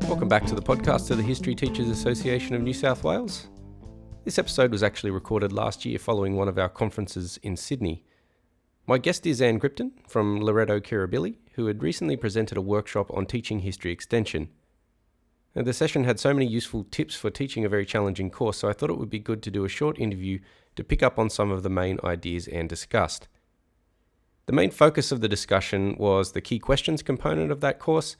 Welcome back to the podcast of the History Teachers Association of New South Wales. This episode was actually recorded last year following one of our conferences in Sydney. My guest is Anne Gripton from Loreto Kirribilli, who had recently presented a workshop on teaching History Extension. Now, the session had so many useful tips for teaching a very challenging course, so I thought it would be good to do a short interview to pick up on some of the main ideas Anne discussed. The main focus of the discussion was the key questions component of that course,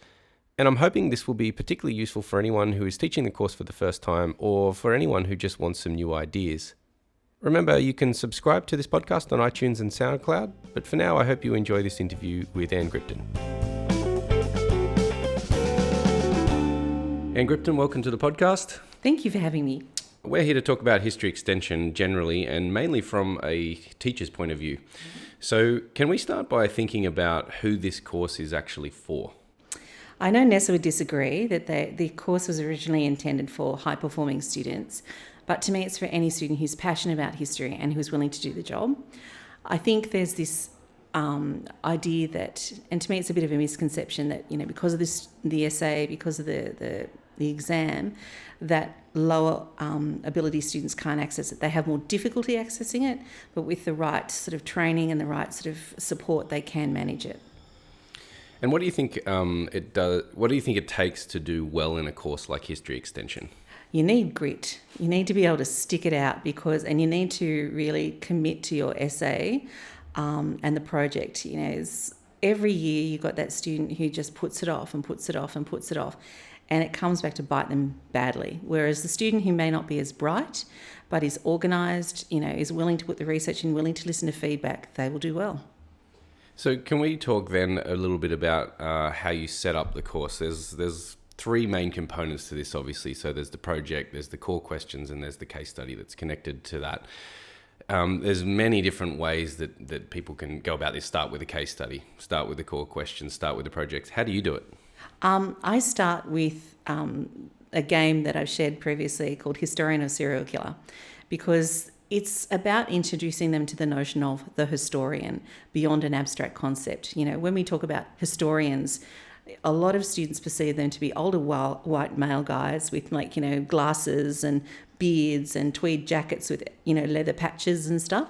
and I'm hoping this will be particularly useful for anyone who is teaching the course for the first time or for anyone who just wants some new ideas. Remember, you can subscribe to this podcast on iTunes and SoundCloud, but for now I hope you enjoy this interview with Anne Gripton. Anne Gripton, welcome to the podcast. Thank you for having me. We're here to talk about history extension generally and mainly from a teacher's point of view. So can we start by thinking about who this course is actually for? I know Nessa would disagree that the course was originally intended for high-performing students, but to me it's for any student who's passionate about history and who's willing to do the job. I think there's this idea that, and to me it's a bit of a misconception that, because of the essay, because of the exam, that lower ability students can't access it. They have more difficulty accessing it, but with the right sort of training and the right sort of support, they can manage it. And what do you think it does? What do you think it takes to do well in a course like History Extension? You need grit. You need to be able to stick it out and you need to really commit to your essay and the project. Every year you've got that student who just puts it off and puts it off and puts it off, and it comes back to bite them badly. Whereas the student who may not be as bright, but is organised, is willing to put the research in, willing to listen to feedback, they will do well. So can we talk then a little bit about how you set up the course? There's three main components to this, obviously. So there's the project, there's the core questions, and there's the case study that's connected to that. There's many different ways that people can go about this. Start with a case study, start with the core questions, start with the project. How do you do it? I start with a game that I've shared previously called Historian or Serial Killer, because it's about introducing them to the notion of the historian beyond an abstract concept. When we talk about historians, a lot of students perceive them to be older white male guys with glasses and beards and tweed jackets with, leather patches and stuff.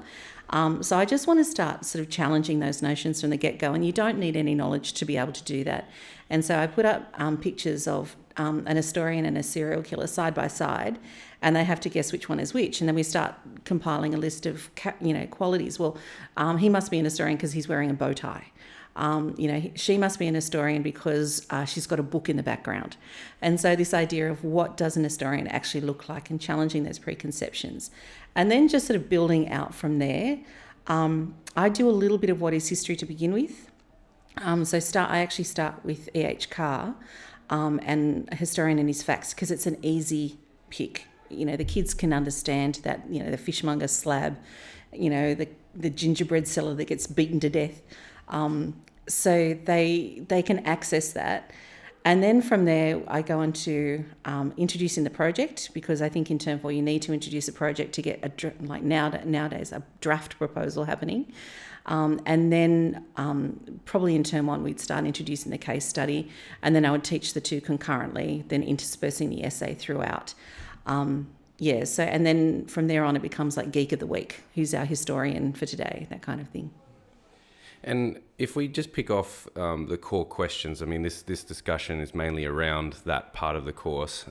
So I just want to start sort of challenging those notions from the get-go, and you don't need any knowledge to be able to do that. And so I put up pictures of an historian and a serial killer side by side, and they have to guess which one is which. And then we start compiling a list of, qualities. Well, he must be an historian because he's wearing a bow tie. She must be an historian because she's got a book in the background. And so this idea of what does an historian actually look like and challenging those preconceptions. And then just sort of building out from there. I do a little bit of what is history to begin with. I actually start with E.H. Carr and a historian and his facts, because it's an easy pick. The kids can understand that, the fishmonger slab, the gingerbread seller that gets beaten to death. So they can access that. And then from there, I go into introducing the project, because I think in Term 4 you need to introduce a project to get nowadays a draft proposal happening. And then probably in Term 1 we'd start introducing the case study, and then I would teach the two concurrently, then interspersing the essay throughout. And then from there on it becomes like Geek of the Week, who's our historian for today, that kind of thing. And if we just pick off the core questions, this discussion is mainly around that part of the course.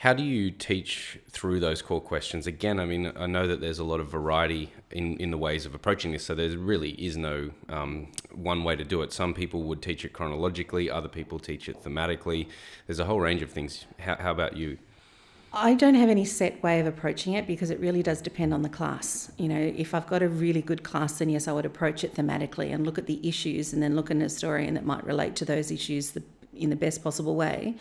How do you teach through those core questions? Again, I know that there's a lot of variety in the ways of approaching this, so there really is no one way to do it. Some people would teach it chronologically, other people teach it thematically. There's a whole range of things. How about you? I don't have any set way of approaching it, because it really does depend on the class. If I've got a really good class, then yes, I would approach it thematically and look at the issues and then look at an historian that might relate to those issues in the best possible way.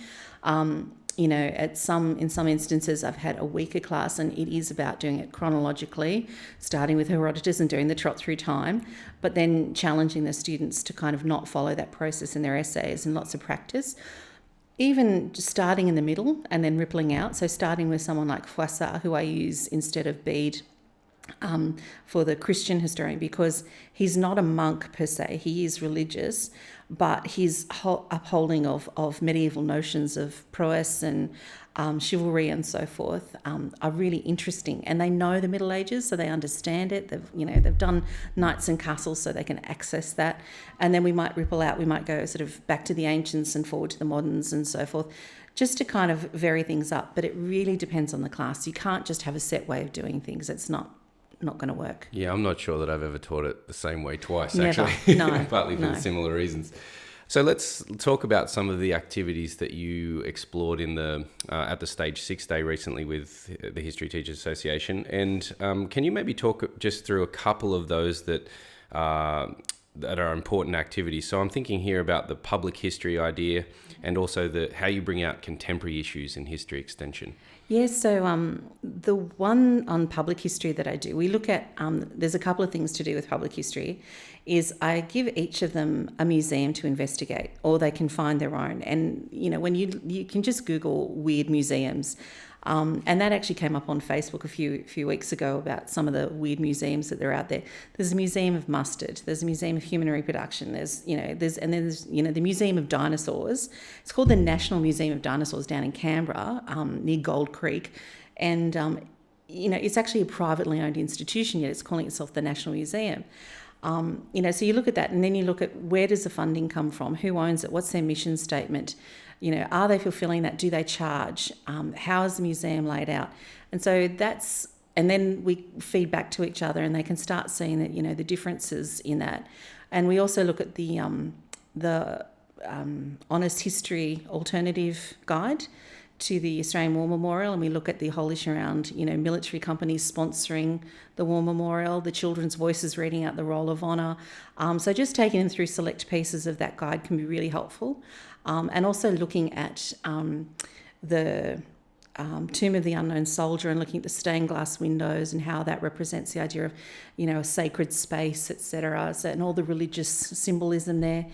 In some instances I've had a weaker class, and it is about doing it chronologically, starting with Herodotus and doing the trot through time, but then challenging the students to kind of not follow that process in their essays, and lots of practice. Even just starting in the middle and then rippling out. So starting with someone like Froissart, who I use instead of Bede for the Christian historian, because he's not a monk per se. He is religious, but his upholding of medieval notions of prowess and chivalry and so forth are really interesting. And they know the Middle Ages, so they understand it. They've done knights and castles, so they can access that. And then we might ripple out. We might go sort of back to the ancients and forward to the moderns and so forth, just to kind of vary things up. But it really depends on the class. You can't just have a set way of doing things. It's not going to work. Yeah, I'm not sure that I've ever taught it the same way twice, Never. actually. No. Partly for similar reasons. So let's talk about some of the activities that you explored in at the Stage 6 Day recently with the History Teachers Association. And can you maybe talk just through a couple of those that are important activities? So I'm thinking here about the public history idea and also how you bring out contemporary issues in history extension. Yes, so the one on public history that I do, we look at, there's a couple of things to do with public history, is I give each of them a museum to investigate, or they can find their own. And, when you can just Google weird museums, and that actually came up on Facebook a few weeks ago about some of the weird museums that are out there. There's a museum of mustard. There's a museum of human reproduction. There's the Museum of Dinosaurs. It's called the National Museum of Dinosaurs down in Canberra, near Gold Creek, and it's actually a privately owned institution, yet it's calling itself the National Museum. So you look at that, and then you look at where does the funding come from? Who owns it? What's their mission statement? Are they fulfilling that? Do they charge? How is the museum laid out? And so and then we feed back to each other, and they can start seeing that, the differences in that. And we also look at the Honest History Alternative Guide to the Australian War Memorial, and we look at the whole issue around, military companies sponsoring the War Memorial, the children's voices reading out the Roll of Honour. So just taking them through select pieces of that guide can be really helpful. And also looking at the Tomb of the Unknown Soldier and looking at the stained glass windows and how that represents the idea of, a sacred space, etc. So, and all the religious symbolism there.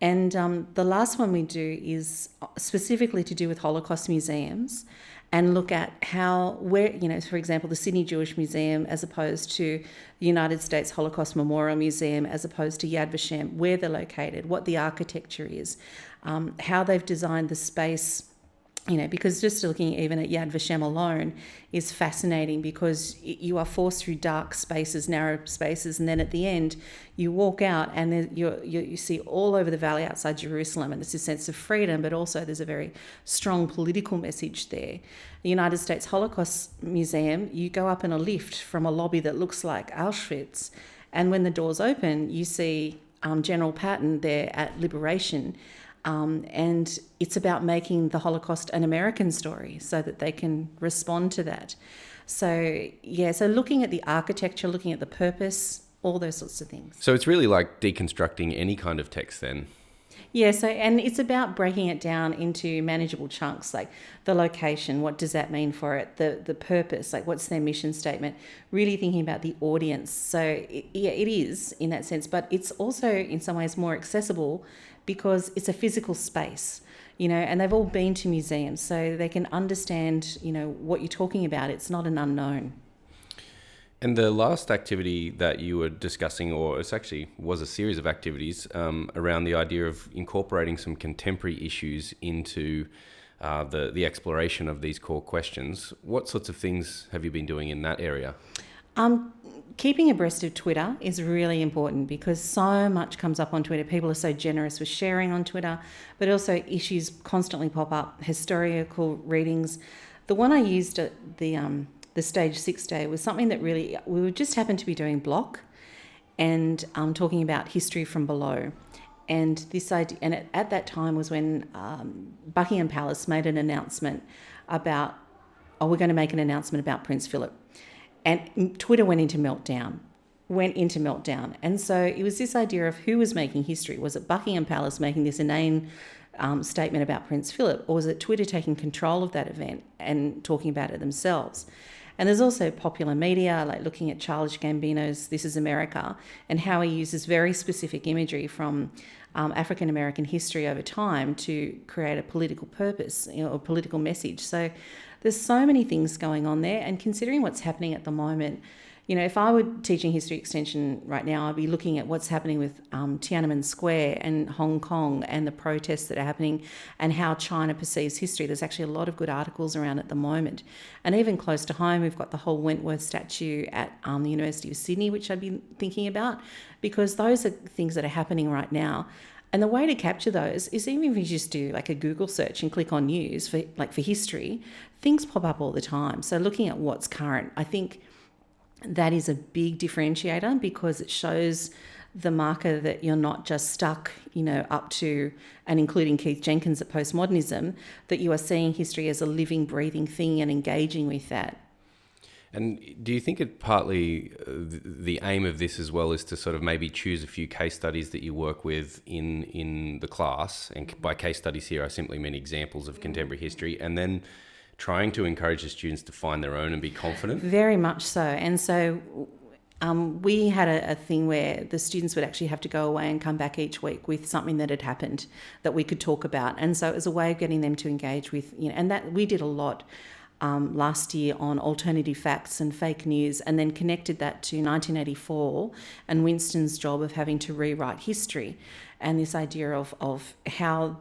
And the last one we do is specifically to do with Holocaust museums, and look at for example, the Sydney Jewish Museum as opposed to the United States Holocaust Memorial Museum, as opposed to Yad Vashem, where they're located, what the architecture is, how they've designed the space. Because just looking even at Yad Vashem alone is fascinating, because you are forced through dark spaces, narrow spaces, and then at the end you walk out and you see all over the valley outside Jerusalem, and there's a sense of freedom, but also there's a very strong political message there. The United States Holocaust Museum, you go up in a lift from a lobby that looks like Auschwitz, and when the doors open you see General Patton there at Liberation. And it's about making the Holocaust an American story so that they can respond to that. So looking at the architecture, looking at the purpose, all those sorts of things. So it's really like deconstructing any kind of text then? Yeah, and it's about breaking it down into manageable chunks, like the location, what does that mean for it, the purpose, like what's their mission statement, really thinking about the audience. So it is in that sense, but it's also in some ways more accessible because it's a physical space, and they've all been to museums, so they can understand, what you're talking about. It's not an unknown. And the last activity that you were discussing, or it actually was a series of activities around the idea of incorporating some contemporary issues into the exploration of these core questions. What sorts of things have you been doing in that area? Keeping abreast of Twitter is really important, because so much comes up on Twitter. People are so generous with sharing on Twitter, but also issues constantly pop up, historical readings. The one I used at the Stage 6 Day was something that we just happened to be doing block and talking about history from below. And this idea, and at that time was when Buckingham Palace made an announcement about, we're going to make an announcement about Prince Philip. And Twitter went into meltdown. And so it was this idea of who was making history. Was it Buckingham Palace making this inane statement about Prince Philip, or was it Twitter taking control of that event and talking about it themselves? And there's also popular media, like looking at Childish Gambino's This Is America, and how he uses very specific imagery from African American history over time to create a political purpose, a political message. So there's so many things going on there, and considering what's happening at the moment, If I were teaching history extension right now, I'd be looking at what's happening with Tiananmen Square and Hong Kong and the protests that are happening and how China perceives history. There's actually a lot of good articles around at the moment. And even close to home, we've got the whole Wentworth statue at the University of Sydney, which I'd be thinking about, because those are things that are happening right now. And the way to capture those is even if you just do like a Google search and click on news for history, things pop up all the time. So looking at what's current, I think that is a big differentiator, because it shows the marker that you're not just stuck, up to and including Keith Jenkins at postmodernism, that you are seeing history as a living, breathing thing and engaging with that. And do you think it partly the aim of this as well is to sort of maybe choose a few case studies that you work with in the class? And by case studies here, I simply mean examples of contemporary history, and then trying to encourage the students to find their own and be confident? Very much so. And so we had a thing where the students would actually have to go away and come back each week with something that had happened that we could talk about. And so it was a way of getting them to engage with, and that we did a lot last year on alternative facts and fake news, and then connected that to 1984 and Winston's job of having to rewrite history, and this idea of how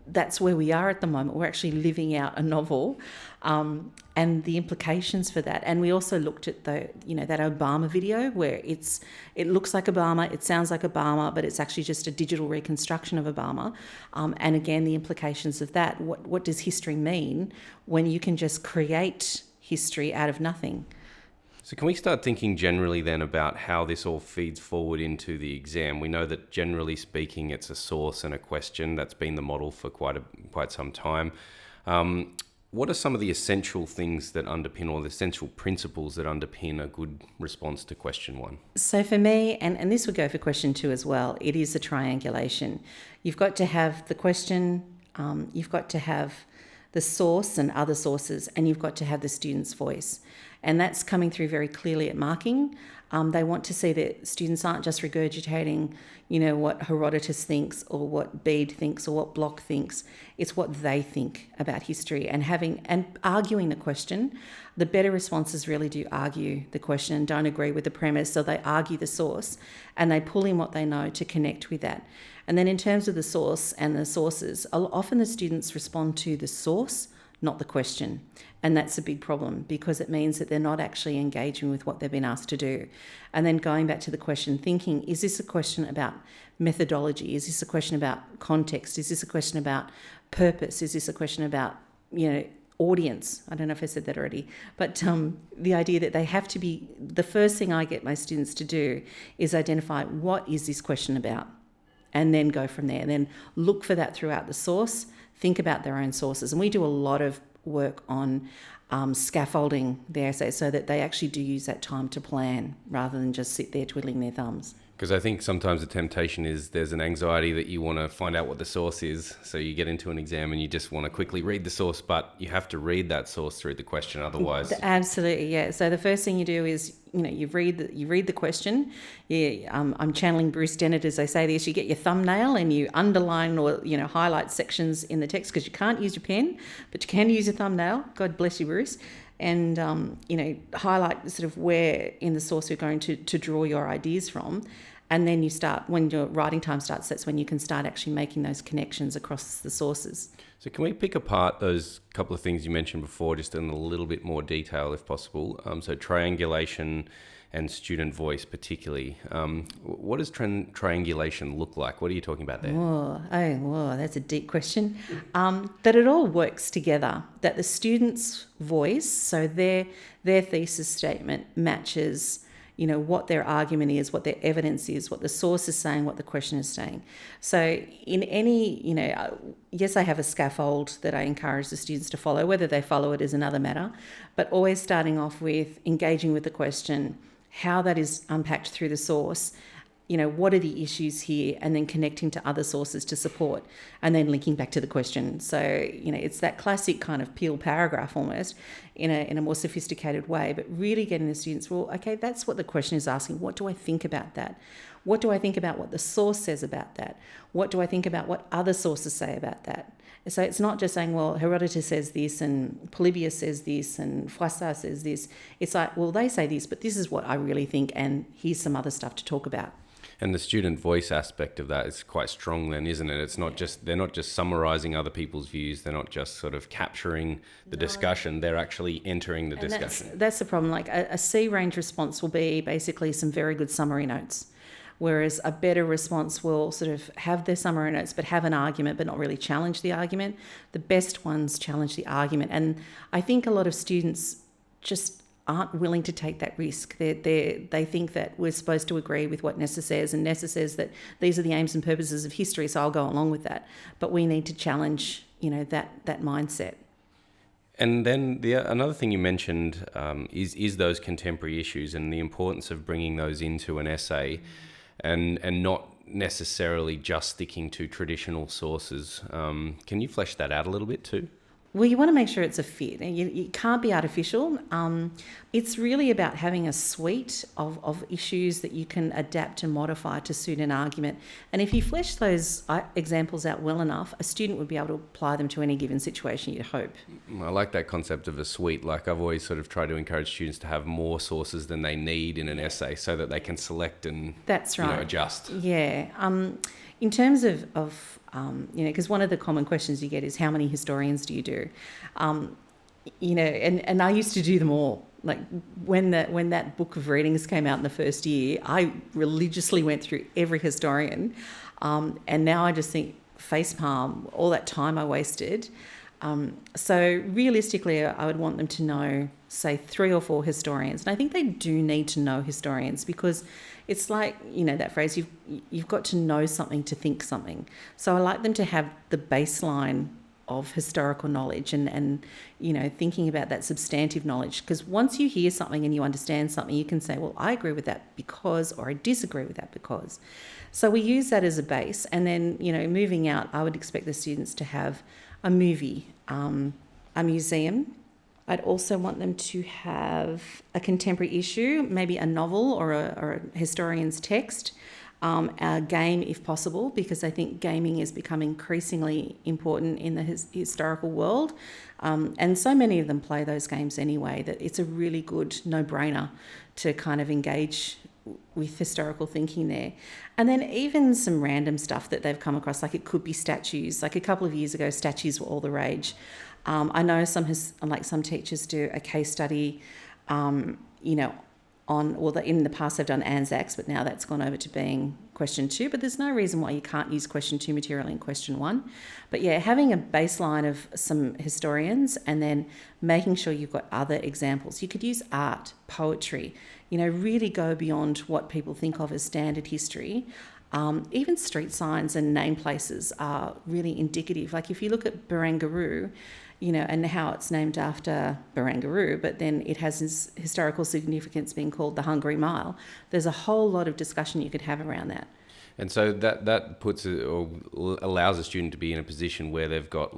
that's where we are at the moment. We're actually living out a novel, and the implications for that. And we also looked at that Obama video where it looks like Obama, it sounds like Obama, but it's actually just a digital reconstruction of Obama. And again, the implications of that. What does history mean when you can just create history out of nothing? So can we start thinking generally then about how this all feeds forward into the exam? We know that generally speaking, it's a source and a question. That's been the model for quite some time. What are some of the essential things that underpin, or the essential principles that underpin a good response to question one? So for me, and this would go for question two as well, it is a triangulation. You've got to have the question, you've got to have the source and other sources, and you've got to have the student's voice. And that's coming through very clearly at marking. They want to see that students aren't just regurgitating, what Herodotus thinks or what Bede thinks or what Bloch thinks. It's what they think about history, and arguing the question. The better responses really do argue the question and don't agree with the premise, so they argue the source and they pull in what they know to connect with that. And then in terms of the source and the sources, often the students respond to the source, not the question. And that's a big problem, because it means that they're not actually engaging with what they've been asked to do. And then going back to the question, thinking, is this a question about methodology? Is this a question about context? Is this a question about purpose? Is this a question about, audience? I don't know if I said that already, but the idea that they have to be, the first thing I get my students to do is identify, what is this question about? And then go from there. And then look for that throughout the source, think about their own sources. And we do a lot of work on scaffolding the essay so that they actually do use that time to plan rather than just sit there twiddling their thumbs. Because I think sometimes the temptation is there's an anxiety that you want to find out what the source is. So you get into an exam and you just want to quickly read the source, but you have to read that source through the question otherwise. Absolutely, yeah. So the first thing you do is, you read the question. Yeah, I'm channeling Bruce Dennett as I say this. You get your thumbnail and you underline or, highlight sections in the text, because you can't use your pen, but you can use your thumbnail. God bless you, Bruce. And, highlight sort of where in the source you're going to draw your ideas from. And then you start, when your writing time starts, that's when you can start actually making those connections across the sources. So can we pick apart those couple of things you mentioned before, just in a little bit more detail if possible? So triangulation and student voice particularly. What does triangulation look like? What are you talking about there? Whoa, that's a deep question. That it all works together, that the student's voice, so their thesis statement matches what their argument is, what their evidence is, what the source is saying, what the question is saying. So in any, yes, I have a scaffold that I encourage the students to follow. Whether they follow it is another matter, but always starting off with engaging with the question, how that is unpacked through the source, what are the issues here, and then connecting to other sources to support, and then linking back to the question. So, it's that classic kind of peel paragraph almost in a more sophisticated way, but really getting the students, well, okay, that's what the question is asking. What do I think about that? What do I think about what the source says about that? What do I think about what other sources say about that? So it's not just saying, well, Herodotus says this and Polybius says this and Froissart says this. It's like, well, they say this, but this is what I really think, and here's some other stuff to talk about. And the student voice aspect of that is quite strong then, isn't it? It's not just, they're not just summarising other people's views, they're not just sort of capturing the discussion, they're actually entering the discussion. That's the problem. Like a C range response will be basically some very good summary notes, whereas a better response will sort of have their summary notes but have an argument but not really challenge the argument. The best ones challenge the argument, and I think a lot of students just aren't willing to take that risk. They think that we're supposed to agree with what Nessa says, and Nessa says that these are the aims and purposes of history, so I'll go along with that. But we need to challenge, that mindset. And then another thing you mentioned is those contemporary issues and the importance of bringing those into an essay, and not necessarily just sticking to traditional sources. Can you flesh that out a little bit too? Well, you want to make sure it's a fit. You can't be artificial. It's really about having a suite of issues that you can adapt and modify to suit an argument. And if you flesh those examples out well enough, a student would be able to apply them to any given situation, you'd hope. I like that concept of a suite. Like, I've always sort of tried to encourage students to have more sources than they need in an essay so that they can select and That's right. Adjust. Yeah. In terms of because one of the common questions you get is, how many historians do you do? And I used to do them all. Like when that book of readings came out in the first year, I religiously went through every historian, and now I just think facepalm all that time I wasted. So realistically, I would want them to know, say, 3 or 4 historians, and I think they do need to know historians, because it's like, that phrase, you've got to know something to think something. So I like them to have the baseline of historical knowledge and thinking about that substantive knowledge, because once you hear something and you understand something, you can say, well, I agree with that because, or I disagree with that because. So we use that as a base, and then moving out, I would expect the students to have a movie, a museum. I'd also want them to have a contemporary issue, maybe a novel or a historian's text, a game if possible, because I think gaming is becoming increasingly important in the historical world. And so many of them play those games anyway that it's a really good no-brainer to kind of engage with historical thinking there. And then even some random stuff that they've come across, like it could be statues. Like a couple of years ago, statues were all the rage. I know some teachers do a case study, in the past they've done Anzacs, but now that's gone over to being question 2. But there's no reason why you can't use question 2 material in question 1. But yeah, having a baseline of some historians and then making sure you've got other examples. You could use art, poetry, really go beyond what people think of as standard history. Even street signs and name places are really indicative. Like if you look at Barangaroo, and how it's named after Barangaroo, but then it has this historical significance being called the Hungry Mile. There's a whole lot of discussion you could have around that. And so that puts it, or allows a student to be in a position where they've got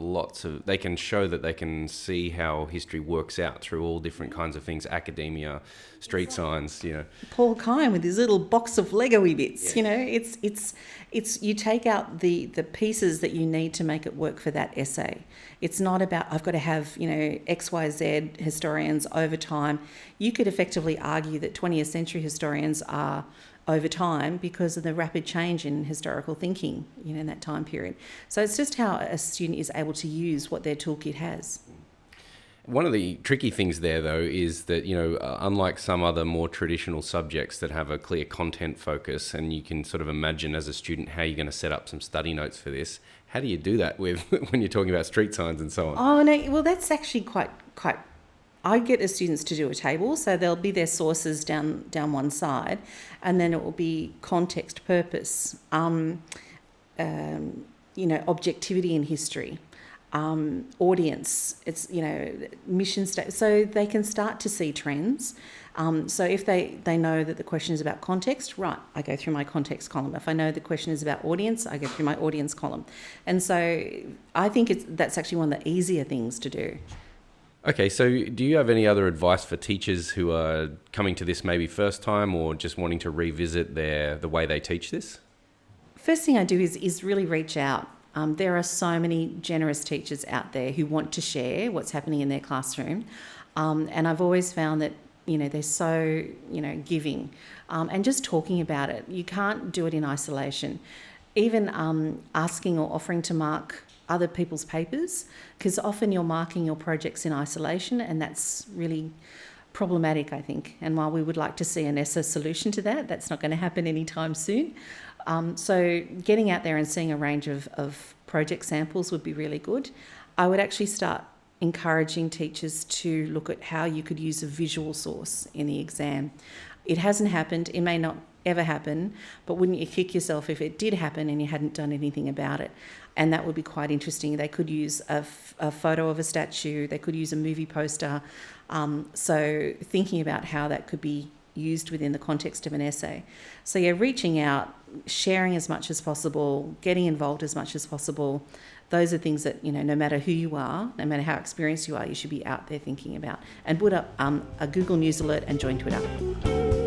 they can show that they can see how history works out through all different kinds of things, academia, street signs, Paul Kine with his little box of Lego-y bits, Yeah. it's you take out the pieces that you need to make it work for that essay. It's not about, I've got to have, XYZ historians over time. You could effectively argue that 20th century historians are over time because of the rapid change in historical thinking, in that time period. So it's just how a student is able to use what their toolkit has. One of the tricky things there, though, is that, unlike some other more traditional subjects that have a clear content focus, and you can sort of imagine as a student how you're going to set up some study notes for this, how do you do that with when you're talking about street signs and so on? Oh, no, well, that's actually quite I get the students to do a table, so there'll be their sources down one side, and then it will be context, purpose, objectivity in history, audience, it's, mission statement, so they can start to see trends. So if they know that the question is about context, right, I go through my context column. If I know the question is about audience, I go through my audience column. And so I think that's actually one of the easier things to do. Okay, so do you have any other advice for teachers who are coming to this maybe first time or just wanting to revisit the way they teach this? First thing I do is really reach out. There are so many generous teachers out there who want to share what's happening in their classroom. And I've always found that, they're so, giving. And just talking about it, you can't do it in isolation. Even asking or offering to mark other people's papers, because often you're marking your projects in isolation, and that's really problematic, I think. And while we would like to see an ESSA solution to that, that's not going to happen anytime soon. So getting out there and seeing a range of project samples would be really good. I would actually start encouraging teachers to look at how you could use a visual source in the exam. It hasn't happened, it may not ever happen, but wouldn't you kick yourself if it did happen and you hadn't done anything about it? And that would be quite interesting. They could use a photo of a statue, they could use a movie poster. So thinking about how that could be used within the context of an essay. So reaching out, sharing as much as possible, getting involved as much as possible. Those are things that, no matter who you are, no matter how experienced you are, you should be out there thinking about. And put up a Google News alert and join Twitter.